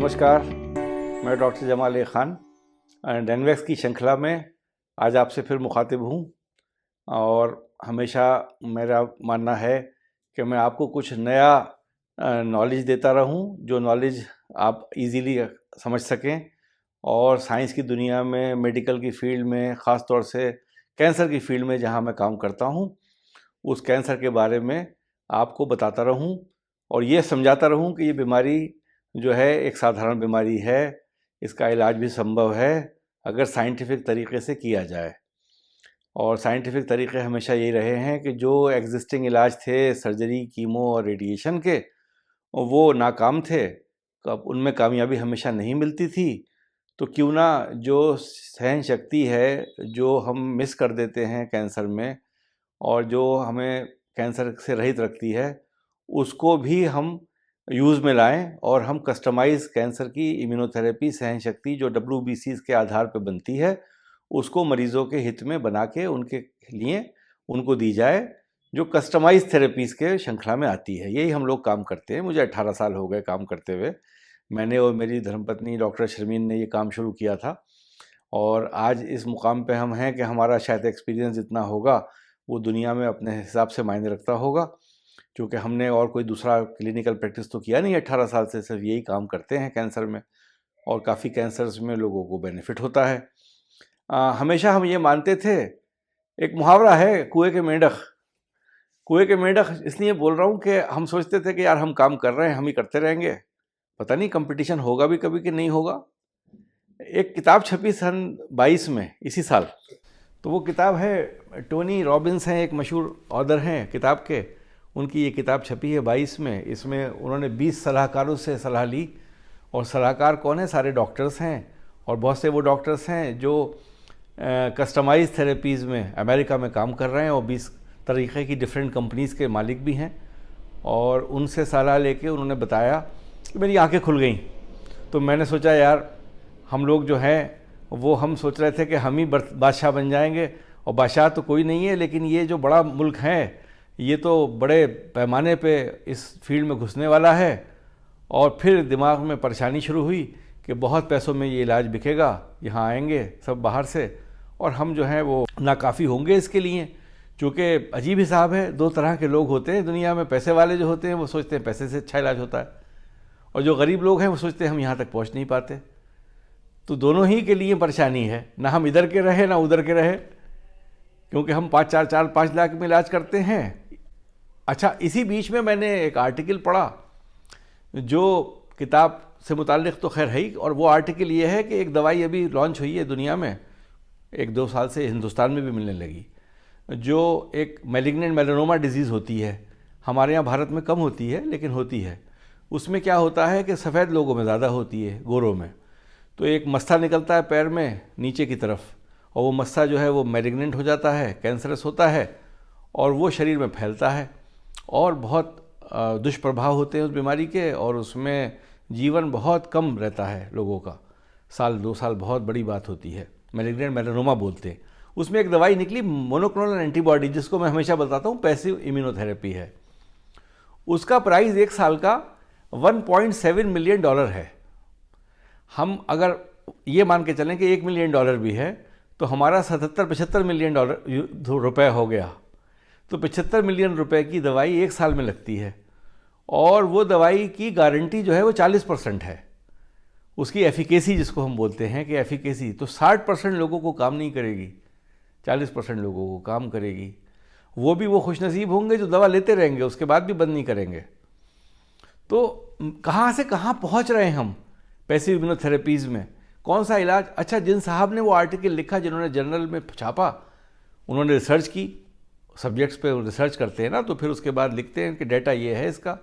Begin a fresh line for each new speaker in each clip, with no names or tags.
नमस्कार, मैं डॉक्टर जमाल खान डेनवैक्स की श्रृंखला में आज आपसे फिर मुखातिब हूँ। और हमेशा मेरा मानना है कि मैं आपको कुछ नया नॉलेज देता रहूँ, जो नॉलेज आप इजीली समझ सकें और साइंस की दुनिया में, मेडिकल की फील्ड में, ख़ास तौर से कैंसर की फील्ड में जहाँ मैं काम करता हूँ, उस कैंसर के बारे में आपको बताता रहूँ और ये समझाता रहूँ कि ये बीमारी जो है एक साधारण बीमारी है, इसका इलाज भी संभव है अगर साइंटिफिक तरीके से किया जाए। और साइंटिफिक तरीके हमेशा यही रहे हैं कि जो एग्जिस्टिंग इलाज थे सर्जरी, कीमो और रेडिएशन के, वो नाकाम थे, अब उनमें कामयाबी हमेशा नहीं मिलती थी। तो क्यों ना जो सहन शक्ति है जो हम मिस कर देते हैं कैंसर में और जो हमें कैंसर से रहित रखती है, उसको भी हम यूज़ में लाएं और हम कस्टमाइज़ कैंसर की इम्यूनोथेरेपी सहन शक्ति जो WBCs के आधार पर बनती है, उसको मरीज़ों के हित में बना के उनके लिए उनको दी जाए, जो कस्टमाइज़ थेरेपीज़ के श्रृंखला में आती है। यही हम लोग काम करते हैं। मुझे 18 साल हो गए काम करते हुए। मैंने और मेरी धर्मपत्नी डॉक्टर शर्मीन ने ये काम शुरू किया था और आज इस मुकाम पे हम हैं कि हमारा शायद एक्सपीरियंस जितना होगा वो दुनिया में अपने हिसाब से मायने रखता होगा, क्योंकि हमने और कोई दूसरा क्लिनिकल प्रैक्टिस तो किया नहीं। 18 साल से सिर्फ यही काम करते हैं कैंसर में और काफ़ी कैंसर्स में लोगों को बेनिफिट होता है। हमेशा हम ये मानते थे, एक मुहावरा है कुएं के मेंढक। कुएं के मेंढक इसलिए बोल रहा हूँ कि हम सोचते थे कि यार हम काम कर रहे हैं, हम ही करते रहेंगे, पता नहीं कंपटीशन होगा भी कभी कि नहीं होगा। एक किताब छपी सन 22 में इसी साल, तो वो किताब है, टोनी रॉबिन्स हैं, एक मशहूर ऑथर हैं किताब के, उनकी ये किताब छपी है 22 में। इसमें उन्होंने 20 सलाहकारों से सलाह ली। और सलाहकार कौन है? सारे डॉक्टर्स हैं और बहुत से वो डॉक्टर्स हैं जो कस्टमाइज थेरेपीज़ में अमेरिका में काम कर रहे हैं और 20 तरीक़े की डिफरेंट कंपनीज़ के मालिक भी हैं। और उनसे सलाह लेके उन्होंने बताया कि मेरी आंखें खुल गईं। तो मैंने सोचा यार हम लोग जो हैं वो हम सोच रहे थे कि हम ही बादशाह बन जाएंगे, और बादशाह तो कोई नहीं है, लेकिन ये जो बड़ा मुल्क है ये तो बड़े पैमाने पे इस फील्ड में घुसने वाला है। और फिर दिमाग में परेशानी शुरू हुई कि बहुत पैसों में ये इलाज बिकेगा, यहाँ आएंगे सब बाहर से और हम जो हैं वो नाकाफ़ी होंगे इसके लिए। चूँकि अजीब हिसाब है, दो तरह के लोग होते हैं दुनिया में। पैसे वाले जो होते हैं वो सोचते हैं पैसे से अच्छा इलाज होता है, और जो गरीब लोग हैं वो सोचते हैं हम यहाँ तक पहुँच नहीं पाते। तो दोनों ही के लिए परेशानी है, ना हम इधर के रहे ना उधर के रहे, क्योंकि हम 5 लाख में इलाज करते हैं। अच्छा, इसी बीच में मैंने एक आर्टिकल पढ़ा जो किताब से मुताल्लिक़ तो खैर है ही, और वो आर्टिकल ये है कि एक दवाई अभी लॉन्च हुई है दुनिया में, 1-2 साल से हिंदुस्तान में भी मिलने लगी, जो एक मैलिग्नेंट मेलानोमा डिजीज़ होती है। हमारे यहाँ भारत में कम होती है लेकिन होती है। उसमें क्या होता है कि सफ़ेद लोगों में ज़्यादा होती है, गोरों में। तो एक मस्सा निकलता है पैर में नीचे की तरफ, और वो मस्सा जो है वो मैलिग्नेंट हो जाता है, कैंसरस होता है, और वो शरीर में फैलता है और बहुत दुष्प्रभाव होते हैं उस बीमारी के, और उसमें जीवन बहुत कम रहता है लोगों का। 1-2 साल बहुत बड़ी बात होती है। मैलिग्नेंट मेलानोमा बोलते हैं। उसमें एक दवाई निकली मोनोक्लोनल एंटीबॉडी, जिसको मैं हमेशा बताता हूँ पैसिव इम्यूनोथेरेपी है। उसका प्राइस 1 साल का $1.7 मिलियन है। हम अगर ये मान के चलें कि $1 मिलियन भी है तो हमारा 77-75 मिलियन रुपए हो गया। तो 75 मिलियन रुपए की दवाई 1 साल में लगती है, और वो दवाई की गारंटी जो है वो 40% है। उसकी एफिकेसी जिसको हम बोलते हैं कि एफिकेसी, तो 60% लोगों को काम नहीं करेगी, 40% लोगों को काम करेगी। वो भी वो खुशनसीब होंगे जो दवा लेते रहेंगे, उसके बाद भी बंद नहीं करेंगे। तो कहाँ से कहाँ पहुँच रहे हैं हम पैसिव इम्यूनोथेरेपीज़ में, कौन सा इलाज? अच्छा, जिन साहब ने वो आर्टिकल लिखा, जिन्होंने जर्नल में छापा, उन्होंने रिसर्च की, सब्जेक्ट्स पे रिसर्च करते हैं ना, तो फिर उसके बाद लिखते हैं कि डेटा ये है इसका।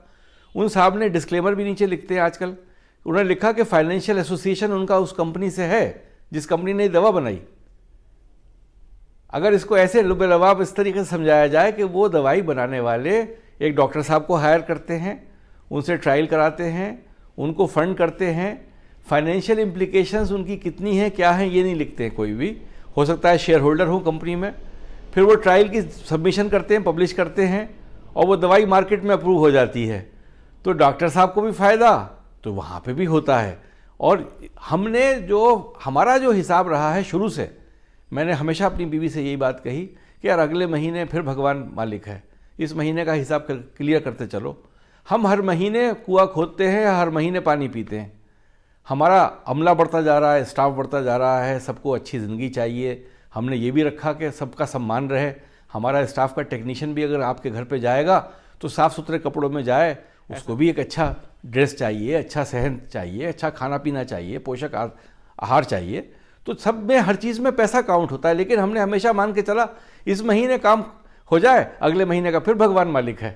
उन साहब ने डिस्क्लेमर भी नीचे लिखते हैं आजकल। उन्होंने लिखा कि फाइनेंशियल एसोसिएशन उनका उस कंपनी से है जिस कंपनी ने दवा बनाई। अगर इसको ऐसे लुबेलवाब इस तरीके से समझाया जाए कि वो दवाई बनाने वाले एक डॉक्टर साहब को हायर करते हैं, उनसे ट्रायल कराते हैं, उनको फंड करते हैं, फाइनेंशियल इम्प्लीकेशंस उनकी कितनी हैं क्या हैं ये नहीं लिखते हैं कोई भी। हो सकता है शेयर होल्डर हो कंपनी में, फिर वो ट्रायल की सबमिशन करते हैं, पब्लिश करते हैं, और वो दवाई मार्केट में अप्रूव हो जाती है। तो डॉक्टर साहब को भी फ़ायदा तो वहाँ पे भी होता है। और हमने जो हमारा जो हिसाब रहा है शुरू से, मैंने हमेशा अपनी बीवी से यही बात कही कि यार अगले महीने फिर भगवान मालिक है, इस महीने का हिसाब क्लियर करते चलो। हम हर महीने कुआं खोदते हैं, हर महीने पानी पीते हैं। हमारा अमला बढ़ता जा रहा है, स्टाफ बढ़ता जा रहा है, सबको अच्छी ज़िंदगी चाहिए। हमने ये भी रखा कि सबका सम्मान रहे। हमारा स्टाफ का टेक्नीशियन भी अगर आपके घर पे जाएगा तो साफ़ सुथरे कपड़ों में जाए, उसको भी एक अच्छा ड्रेस चाहिए, अच्छा सहन चाहिए, अच्छा खाना पीना चाहिए, पोषक आहार चाहिए। तो सब में हर चीज़ में पैसा काउंट होता है। लेकिन हमने हमेशा मान के चला इस महीने काम हो जाए, अगले महीने का फिर भगवान मालिक है।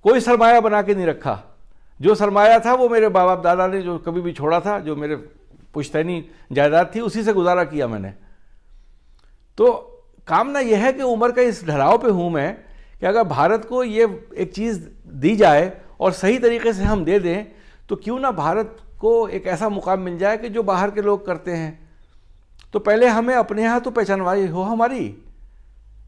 कोई सरमाया बना के नहीं रखा। जो सरमाया था वो मेरे बाप दादा ने जो कभी भी छोड़ा था, जो मेरे पुश्तैनी जायदाद थी, उसी से गुजारा किया मैंने। तो कामना यह है कि उम्र का इस ढलाव पे हूँ मैं कि अगर भारत को ये एक चीज़ दी जाए और सही तरीके से हम दे दें तो क्यों ना भारत को एक ऐसा मुकाम मिल जाए कि जो बाहर के लोग करते हैं। तो पहले हमें अपने यहाँ तो पहचानवाई हो हमारी।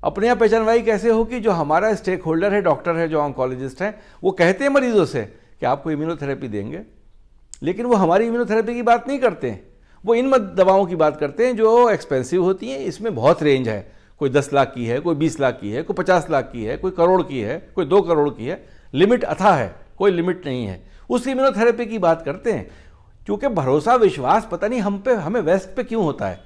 अपने यहाँ पहचानवाई कैसे हो कि जो हमारा स्टेक होल्डर है, डॉक्टर है, जो ऑन्कोलॉजिस्ट हैं, वो कहते हैं मरीजों से कि आपको इम्यूनोथेरेपी देंगे, लेकिन वो हमारी इम्यूनोथेरेपी की बात नहीं करते हैं। वो इन दवाओं की बात करते हैं जो एक्सपेंसिव होती हैं। इसमें बहुत रेंज है, कोई 10 लाख की है, कोई 20 लाख की है, कोई 50 लाख की है, कोई करोड़ की है, कोई 2 करोड़ की है। लिमिट अथाह है, कोई लिमिट नहीं है। उस इम्यूनोथेरेपी की बात करते हैं। क्योंकि भरोसा विश्वास पता नहीं हम पे, हमें वेस्ट पे क्यों होता है।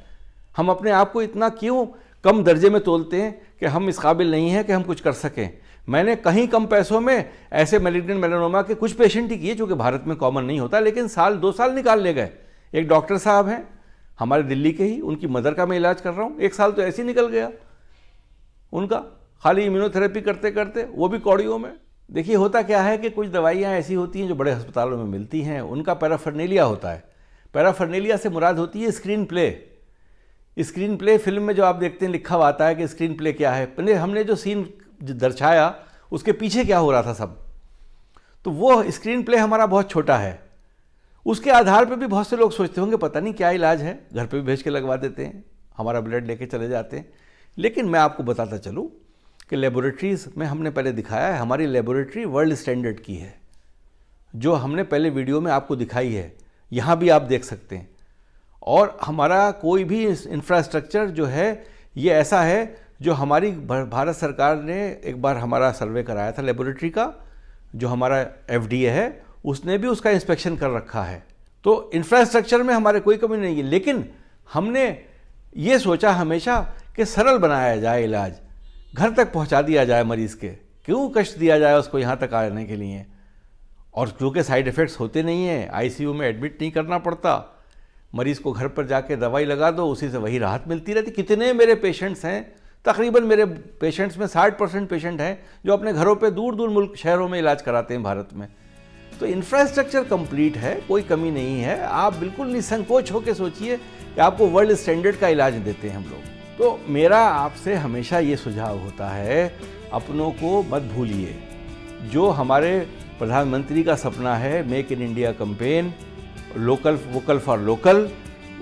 हम अपने आप को इतना क्यों कम दर्जे में तोलते हैं कि हम इस काबिल नहीं हैं कि हम कुछ कर सकें। मैंने कहीं कम पैसों में ऐसे मैलिग्नेंट मेलानोमा के कुछ पेशेंट ही किए, जो कि भारत में कॉमन नहीं होता, लेकिन 2 साल निकाल ले गए। एक डॉक्टर साहब हैं हमारे दिल्ली के ही, उनकी मदर का मैं इलाज कर रहा हूँ, 1 साल तो ऐसे ही निकल गया उनका, खाली इम्यूनोथेरेपी करते करते, वो भी कौड़ियों में। देखिए होता क्या है कि कुछ दवाइयाँ ऐसी होती हैं जो बड़े अस्पतालों में मिलती हैं, उनका पैराफर्नेलिया होता है। पैराफर्नेलिया से मुराद होती है screen play. Screen play film में जो आप देखते हैं लिखा हुआ आता है कि स्क्रीन प्ले क्या है, पहले हमने जो सीन दर्शाया उसके पीछे क्या हो रहा था सब, तो वो स्क्रीन प्ले हमारा बहुत छोटा है। उसके आधार पर भी बहुत से लोग सोचते होंगे पता नहीं क्या इलाज है, घर पे भी भेज के लगवा देते हैं, हमारा ब्लड लेके चले जाते हैं। लेकिन मैं आपको बताता चलूँ कि लेबोरेटरीज़ में हमने पहले दिखाया है, हमारी लेबोरेटरी वर्ल्ड स्टैंडर्ड की है, जो हमने पहले वीडियो में आपको दिखाई है, यहाँ भी आप देख सकते हैं। और हमारा कोई भी इंफ्रास्ट्रक्चर जो है ये ऐसा है जो हमारी भारत सरकार ने एक बार हमारा सर्वे कराया था लेबोरेटरी का, जो हमारा FDA है, उसने भी उसका इंस्पेक्शन कर रखा है। तो इंफ्रास्ट्रक्चर में हमारे कोई कमी नहीं है। लेकिन हमने ये सोचा हमेशा कि सरल बनाया जाए इलाज, घर तक पहुंचा दिया जाए मरीज़ के, क्यों कष्ट दिया जाए उसको यहाँ तक आने के लिए। और क्योंकि साइड इफ़ेक्ट्स होते नहीं हैं, ICU में एडमिट नहीं करना पड़ता, मरीज़ को घर पर जाके दवाई लगा दो, उसी से वही राहत मिलती रहती। कितने मेरे पेशेंट्स हैं, तकरीबन मेरे पेशेंट्स में 60% पेशेंट हैं जो अपने घरों पे दूर दूर मुल्क शहरों में इलाज कराते हैं भारत में। तो इंफ्रास्ट्रक्चर कंप्लीट है, कोई कमी नहीं है। आप बिल्कुल निसंकोच होकर सोचिए कि आपको वर्ल्ड स्टैंडर्ड का इलाज देते हैं हम लोग। तो मेरा आपसे हमेशा ये सुझाव होता है, अपनों को मत भूलिए। जो हमारे प्रधानमंत्री का सपना है, make in India campaign, local vocal for local,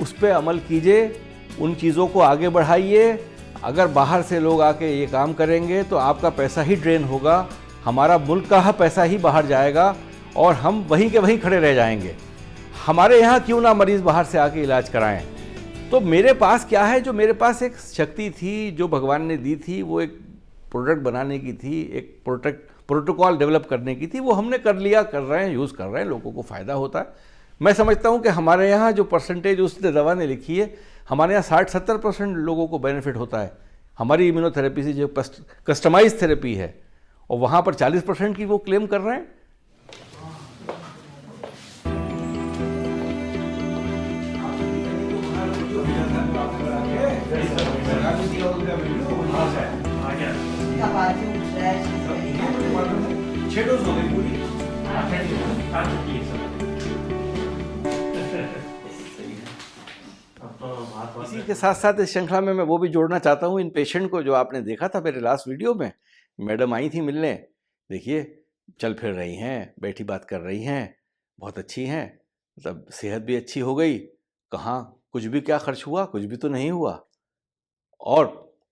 उस पर अमल कीजिए, उन चीज़ों को आगे बढ़ाइए। अगर बाहर से लोग आके ये काम करेंगे तो आपका पैसा ही ड्रेन होगा, हमारा मुल्क का पैसा ही बाहर जाएगा और हम वहीं के वहीं खड़े रह जाएंगे। हमारे यहाँ क्यों ना मरीज़ बाहर से आके इलाज कराएं। तो मेरे पास क्या है, जो मेरे पास एक शक्ति थी जो भगवान ने दी थी, वो एक प्रोडक्ट बनाने की थी, एक प्रोटोकॉल डेवलप करने की थी, वो हमने कर लिया, कर रहे हैं, यूज़ कर रहे हैं, लोगों को फ़ायदा होता है। मैं समझता हूँ कि हमारे यहाँ जो परसेंटेज उस दवा ने लिखी है, हमारे यहाँ 60-70% लोगों को बेनिफिट होता है हमारी इम्यूनोथेरेपी से, जो कस्टमाइज थेरेपी है, और वहाँ पर 40% की वो क्लेम कर रहे हैं। इसी के साथ साथ इस श्रृंखला में मैं वो भी जोड़ना चाहता हूँ इन पेशेंट को, जो आपने देखा था मेरे लास्ट वीडियो में। मैडम आई थी मिलने, देखिए चल फिर रही हैं, बैठी बात कर रही हैं, बहुत अच्छी हैं, मतलब सेहत भी अच्छी हो गई। कहाँ कुछ भी क्या खर्च हुआ, कुछ भी तो नहीं हुआ, और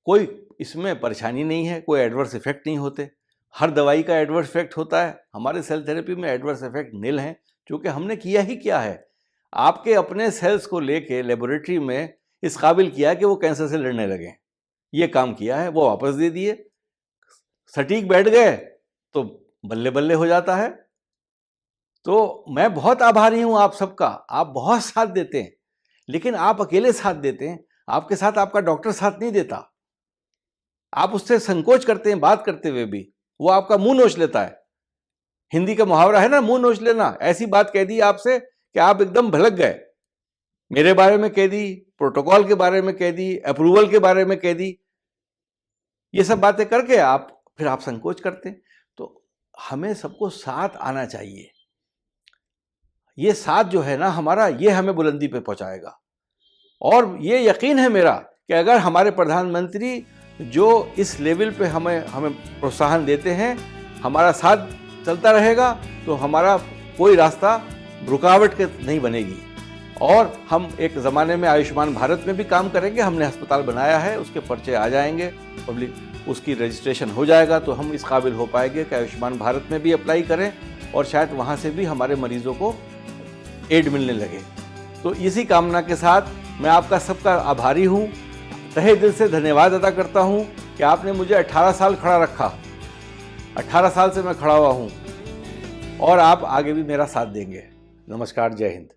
कोई इसमें परेशानी नहीं है, कोई एडवर्स इफेक्ट नहीं होते। हर दवाई का एडवर्स इफेक्ट होता है, हमारे सेल थेरेपी में एडवर्स इफेक्ट निल हैं, क्योंकि हमने किया ही क्या है, आपके अपने सेल्स को लेके लेबोरेटरी में इस काबिल किया कि वो कैंसर से लड़ने लगे। ये काम किया है, वो वापस दे दिए। सटीक बैठ गए तो बल्ले बल्ले हो जाता है। तो मैं बहुत आभारी हूं आप सबका, आप बहुत साथ देते हैं, लेकिन आप अकेले साथ देते हैं, आपके साथ आपका डॉक्टर साथ नहीं देता। आप उससे संकोच करते हैं बात करते हुए भी, वो आपका मुंह नोच लेता है। हिंदी का मुहावरा है ना, मुंह नोच लेना। ऐसी बात कह दी आपसे कि आप एकदम भड़क गए। मेरे बारे में कह दी, प्रोटोकॉल के बारे में कह दी, अप्रूवल के बारे में कह दी, ये सब बातें करके फिर आप संकोच करते हैं। तो हमें सबको साथ आना चाहिए। ये साथ जो है ना हमारा, ये हमें बुलंदी पे पहुंचाएगा। और ये यकीन है मेरा कि अगर हमारे प्रधानमंत्री जो इस लेवल पे हमें प्रोत्साहन देते हैं, हमारा साथ चलता रहेगा, तो हमारा कोई रास्ता रुकावट के नहीं बनेगी। और हम एक ज़माने में आयुष्मान भारत में भी काम करेंगे। हमने अस्पताल बनाया है, उसके पर्चे आ जाएंगे, पब्लिक उसकी रजिस्ट्रेशन हो जाएगा, तो हम इस काबिल हो पाएंगे कि आयुष्मान भारत में भी अप्लाई करें और शायद वहाँ से भी हमारे मरीजों को एड मिलने लगे। तो इसी कामना के साथ मैं आपका सबका आभारी हूँ, तहे दिल से धन्यवाद अदा करता हूँ कि आपने मुझे 18 साल खड़ा रखा। 18 साल से मैं खड़ा हुआ हूँ और आप आगे भी मेरा साथ देंगे। नमस्कार, जय हिंद।